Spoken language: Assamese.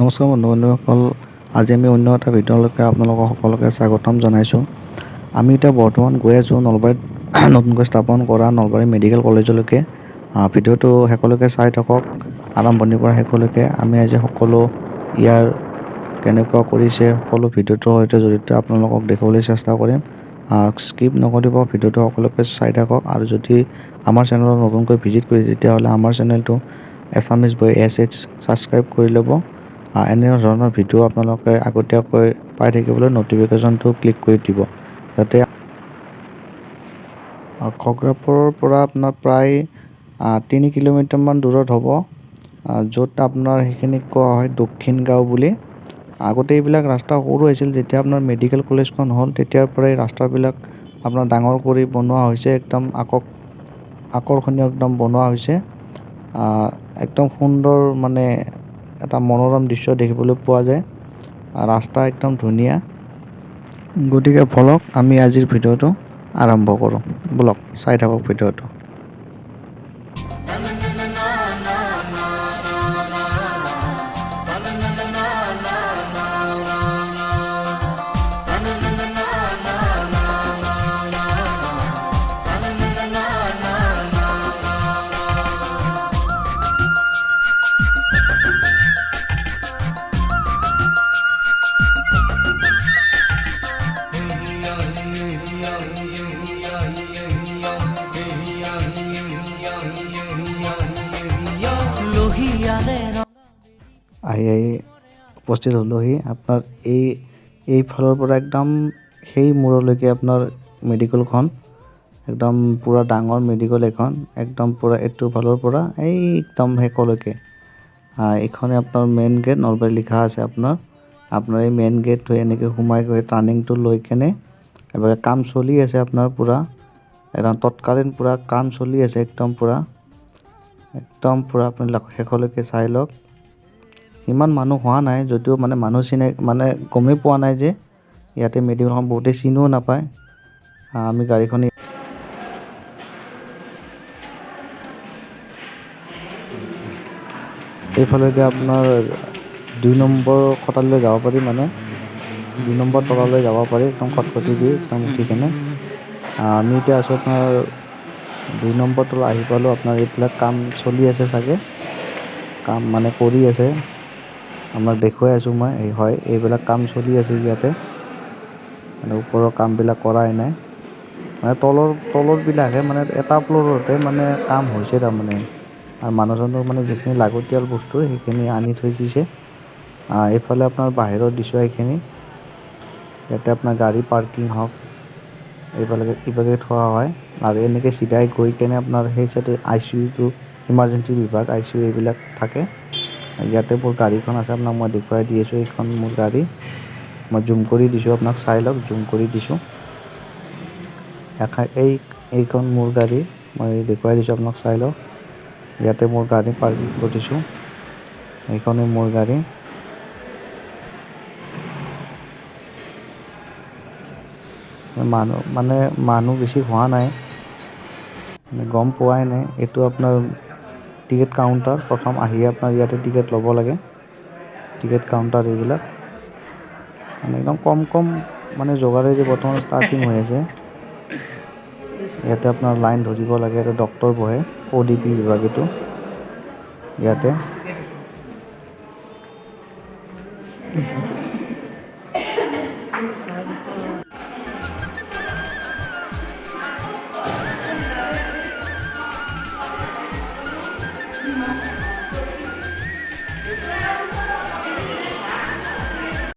নমস্কাৰ বন্ধুসকল, আজি আমি অন্য এটা ভিডিঅ'লৈকে আপোনালোকক সকলোকে স্বাগতম জনাইছোঁ। আমি এতিয়া বৰ্তমান গৈ আছোঁ নলবাৰীত নতুনকৈ স্থাপন কৰা নলবাৰী মেডিকেল কলেজলৈকে। ভিডিঅ'টো শেষলৈকে চাই থাকক, আৰম্ভণিৰ পৰা শেষলৈকে। আমি আজি সকলো ইয়াৰ কেনেকুৱা কৰিছে সকলো ভিডিঅ'টোৰ সৈতে জড়িত আপোনালোকক দেখুৱাবলৈ চেষ্টা কৰিম। স্কিপ নকৰিব, ভিডিঅ'টো সকলোকে চাই থাকক। আৰু যদি আমাৰ চেনেলত নতুনকৈ ভিজিট কৰিছে তেতিয়াহ'লে আমাৰ চেনেলটো এছামিজ বয় SH ছাবস্ক্ৰাইব কৰি ল'ব। এনে ধৰণৰ ভিডিঅ' আপোনালোকে আগতীয়াকৈ পাই থাকিবলৈ ন'টিফিকেশ্যনটো ক্লিক কৰি দিব, যাতে খগ্ৰাপুৰৰ পৰা আপোনাৰ প্ৰায় 3 কিলোমিটাৰমান দূৰত হ'ব, য'ত আপোনাৰ সেইখিনিক কোৱা হয় দক্ষিণ গাঁও বুলি। আগতে এইবিলাক ৰাস্তা সৰু আছিল, যেতিয়া আপোনাৰ মেডিকেল কলেজখন হ'ল তেতিয়াৰ পৰাই ৰাস্তাবিলাক আপোনাৰ ডাঙৰ কৰি বনোৱা হৈছে, একদম আকৰ্ষণীয় একদম বনোৱা হৈছে। একদম সুন্দৰ মানে এটা মনোৰম দৃশ্য দেখিবলৈ পোৱা যায়। ৰাস্তা একদম ধুনীয়া। গতিকে ব'লক আমি আজিৰ ভিডিঅ'টো আৰম্ভ কৰোঁ। ব'লক চাই থাকক ভিডিঅ'টো। আহি উপস্থিত হ'লোহি আপোনাৰ এইফালৰ পৰা একদম সেই মূৰলৈকে আপোনাৰ মেডিকেলখন, একদম পূৰা ডাঙৰ মেডিকেল এখন, একদম পূৰা এইটো ফালৰ পৰা এই একদম শেষলৈকে। এইখনে আপোনাৰ মেইন গেট নলবাৰী লিখা আছে আপোনাৰ এই মেইন গেট হৈ এনেকৈ সোমাই গৈ টাৰ্ণিংটো লৈ কেনে এবাৰ কাম চলি আছে আপোনাৰ পূৰা একদম তৎকালীন পূৰা কাম চলি আছে একদম পূৰা আপুনি শেষলৈকে চাই লওক। ইমান মানুহ হোৱা নাই, যদিও মানে মানুহ মানে গমেই পোৱা নাই যে ইয়াতে মেডিকেলখন বহুতেই চিনিও নাপায়। আমি গাড়ীখন এইফালেদি আপোনাৰ 2 নম্বৰ খটাললৈ যাব পাৰি, মানে 2 নম্বৰ তলালৈ যাব পাৰি একদম খটখটি দি একদম উঠি কেনে। আমি এতিয়া আছোঁ আপোনাৰ 2 নম্বৰ তলা আহি পালোঁ। আপোনাৰ এইবিলাক কাম চলি আছে চাগে, কাম মানে কৰি আছে, আপোনাক দেখুৱাই আছোঁ মই। হয়, এইবিলাক কাম চলি আছে ইয়াতে, মানে ওপৰৰ কামবিলাক কৰাই নাই, মানে তলৰবিলাকহে, মানে এটা ফ্ল'ৰতে মানে কাম হৈছে তাৰমানে। আৰু মানুহজনৰ মানে যিখিনি লাগতিয়াল বস্তু সেইখিনি আনি থৈ দিছে। এইফালে আপোনাৰ বাহিৰৰ দৃশ্য এইখিনি, ইয়াতে আপোনাৰ গাড়ী পাৰ্কিং হওক, এইফালে থোৱা হয়। আৰু এনেকৈ চিধাই গৈ কেনে আপোনাৰ সেই চাইডে ICU ইমাৰ্জেঞ্চি বিভাগ, ICU এইবিলাক থাকে। ইয়াতে মোৰ গাড়ীখন আছে, আপোনাক মই দেখুৱাই দি আছোঁ। এইখন মোৰ গাড়ী, মই জুম কৰি দিছোঁ, আপোনাক চাই লওক, জুম কৰি দিছোঁ। এইখন মোৰ গাড়ী, মই দেখুৱাই দিছোঁ, আপোনাক চাই লওক। ইয়াতে মোৰ গাড়ী পাৰ্কিং কৰি দিছোঁ, এইখনেই মোৰ গাড়ী। মানুহ বেছি হোৱা নাই, গম পোৱাই নাই। এইটো আপোনাৰ টিকেট কাউণ্টাৰ, প্ৰথম আহিয়ে আপোনাৰ ইয়াতে টিকেট ল'ব লাগে, টিকেট কাউণ্টাৰ এইবিলাক। মানে একদম কম মানে যোগাৰেদি বৰ্তমান ষ্টাৰ্টিং হৈ আছে। ইয়াতে আপোনাৰ লাইন ধৰিব লাগে, ইয়াতে ডক্তৰ বহে, ODP বিভাগ এইটো ইয়াতে।